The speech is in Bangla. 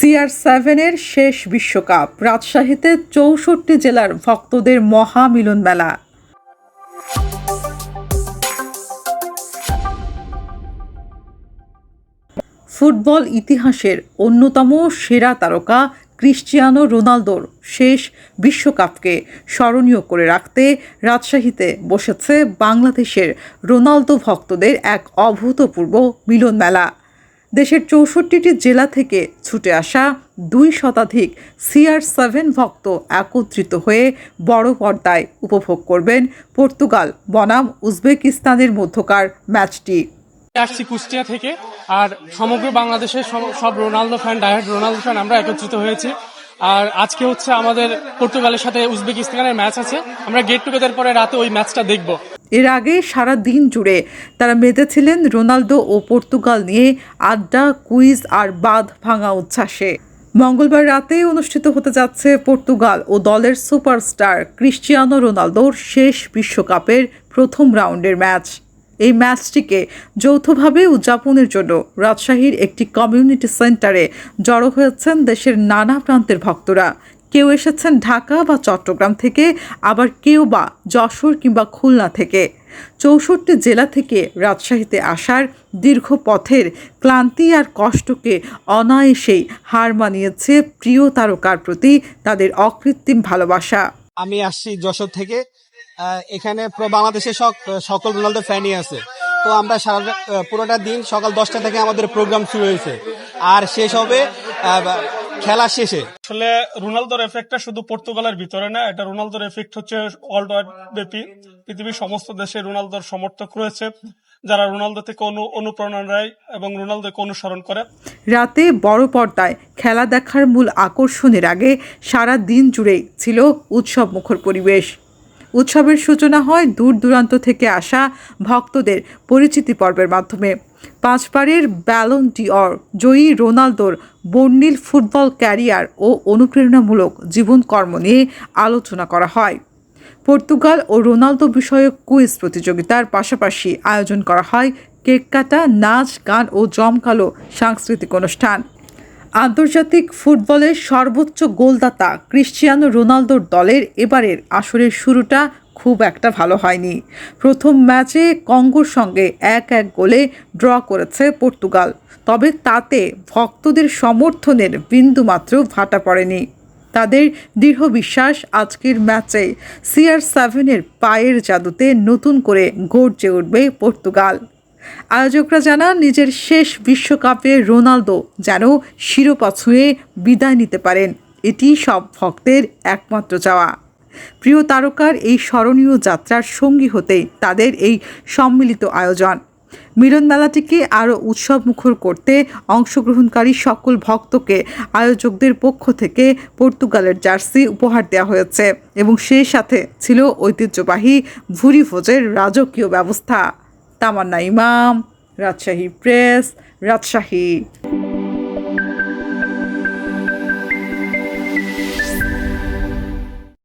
CR7-এর শেষ বিশ্বকাপ, রাজশাহীতে ৬৪ জেলার ভক্তদের মহা মিলন মেলা। ফুটবল ইতিহাসের অন্যতম সেরা তারকা ক্রিস্টিয়ানো রোনালদোর শেষ বিশ্বকাপকে স্মরণীয় করে রাখতে রাজশাহীতে বসেছে বাংলাদেশের রোনালদো ভক্তদের এক অভূতপূর্ব মিলন মেলা। দেশের ৬৪টি জেলা থেকে ছুটে আসা ২ শতাধিক CR7 ভক্ত একত্রিত হয়ে বড় পর্দায় উপভোগ করবেন পর্তুগাল বনাম উজবেকিস্তানের মধ্যকার ম্যাচটি। আসছি কুষ্টিয়া থেকে, আর সমগ্র বাংলাদেশের সব রোনালদো ফ্যান, ডায়াহার্ড রোনালদো ফ্যান আমরা একত্রিত হয়েছি। আর আজকে হচ্ছে আমাদের পর্তুগালের সাথে উজবেকিস্তানের ম্যাচ আছে। আমরা গেট টুগেদার পরে রাতে ওই ম্যাচটা দেখব। এর আগে সারা দিন জুড়ে তারা মেতেছিলেন রোনালদো ও পর্তুগাল নিয়ে আড্ডা, কুইজ আর বাঁধ ভাঙা উচ্ছ্বাসে। মঙ্গলবার রাতে অনুষ্ঠিত হতে যাচ্ছে পর্তুগাল ও দলের সুপারস্টার ক্রিস্টিয়ানো রোনালদোর শেষ বিশ্বকাপের প্রথম রাউন্ডের ম্যাচ। এই ম্যাচটিকে যৌথভাবে উদযাপনের জন্য রাজশাহীর একটি কমিউনিটি সেন্টারে জড়ো হয়েছেন দেশের নানা প্রান্তের ভক্তরা। কেউ এসেছেন ঢাকা বা চট্টগ্রাম থেকে, আবার কেউ বা যশোর কিংবা খুলনা থেকে। ৬৪ জেলা থেকে রাজশাহীতে আসার দীর্ঘ পথের ক্লান্তি আর কষ্টকে অনায়াসেই হার মানিয়েছে প্রিয় তারকার প্রতি তাদের অকৃত্রিম ভালোবাসা। আমি আসছি যশোর থেকে। এখানে বাংলাদেশের সকল রোনালদো ফ্যানই আছে। তো আমরা পুরোটা দিন সকাল 10টা থেকে আমাদের প্রোগ্রাম শুরু হয়েছে, আর শেষ হবে খেলা শেষে। আসলে রোনালদোর এফেক্টটা শুধু পর্তুগালের ভিতরে না, এটা রোনালদোর এফেক্ট হচ্ছে ওয়ার্ল্ড ওয়াইড ব্যাপী। পৃথিবীর সমস্ত দেশে রোনালদোর সমর্থক রয়েছে, যারা রোনালদো থেকে অনুপ্রেরণা নেয় এবং রোনালদোকে অনুসরণ করে। রাতে বড় পর্দায় খেলা দেখার মূল আকর্ষণের আগে সারা দিন জুড়েই ছিল উৎসব মুখর পরিবেশ। উৎসবের সূচনা হয় দূর দূরান্ত থেকে আসা ভক্তদের পরিচিতি পর্বের মাধ্যমে। 5 বারের ব্যালন ডি'অর জয়ী রোনালদোর বর্ণিল ফুটবল ক্যারিয়ার ও অনুপ্রেরণামূলক জীবনকর্ম নিয়ে আলোচনা করা হয়। পর্তুগাল ও রোনালদো বিষয়ক কুইজ প্রতিযোগিতার পাশাপাশি আয়োজন করা হয় কেক কাটা, নাচ, গান ও জমকালো সাংস্কৃতিক অনুষ্ঠান। আন্তর্জাতিক ফুটবলের সর্বোচ্চ গোলদাতা ক্রিস্টিয়ানো রোনালদোর দলের এবারের আসরের শুরুটা খুব একটা ভালো হয়নি। প্রথম ম্যাচে কঙ্গোর সঙ্গে 1-1 গোলে ড্র করেছে পর্তুগাল, তবে তাতে ভক্তদের সমর্থনের বিন্দুমাত্র ভাটা পড়েনি। তাদের দৃঢ় বিশ্বাস আজকের ম্যাচে CR7-এর পায়ের জাদুতে নতুন করে গর্জে উঠবে পর্তুগাল। আয়োজকরা জানান, নিজের শেষ বিশ্বকাপে রোনালদো যেন শিরোপা ছুঁয়ে বিদায় নিতে পারেন, এটি সব ভক্তের একমাত্র চাওয়া। প্রিয় তারকার এই স্মরণীয় যাত্রার সঙ্গী হতেই তাদের এই সম্মিলিত আয়োজন। মিলন মেলাটিকে আরও উৎসবমুখর করতে অংশগ্রহণকারী সকল ভক্তকে আয়োজকদের পক্ষ থেকে পর্তুগালের জার্সি উপহার দেওয়া হয়েছে এবং সেই সাথে ছিল ঐতিহ্যবাহী ভুরি ভোজের রাজকীয় ব্যবস্থা। তামান্না ইমাম, রাজশাহী প্রেস, রাজশাহী।